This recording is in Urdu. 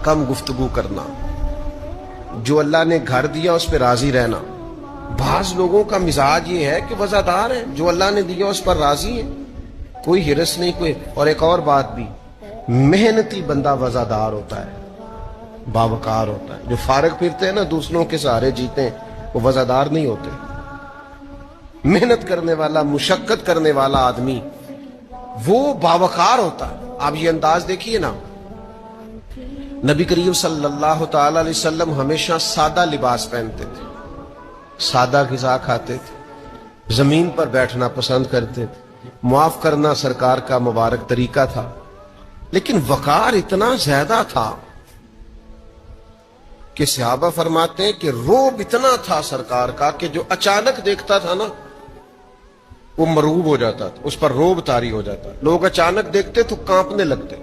کم گفتگو کرنا، جو اللہ نے گھر دیا اس پہ راضی رہنا۔ بعض لوگوں کا مزاج یہ ہے کہ وزادار ہیں، جو اللہ نے دیا اس پر راضی ہیں، کوئی ہرس نہیں کوئی۔ اور ایک اور بات بھی، محنتی بندہ وزادار ہوتا ہے، باوقار ہوتا ہے۔ جو فارغ پھرتے ہیں نا، دوسروں کے سہارے جیتے ہیں، وہ وزادار نہیں ہوتے۔ محنت کرنے والا، مشقت کرنے والا آدمی وہ باوقار ہوتا ہے۔ آپ یہ انداز دیکھیے نا، نبی کریم صلی اللہ تعالی علیہ وسلم ہمیشہ سادہ لباس پہنتے تھے، سادہ غذا کھاتے تھے، زمین پر بیٹھنا پسند کرتے تھے، معاف کرنا سرکار کا مبارک طریقہ تھا، لیکن وقار اتنا زیادہ تھا کہ صحابہ فرماتے ہیں کہ رعب اتنا تھا سرکار کا کہ جو اچانک دیکھتا تھا نا وہ مرعوب ہو جاتا تھا، اس پر رعب طاری ہو جاتا۔ لوگ اچانک دیکھتے تو کانپنے لگتے۔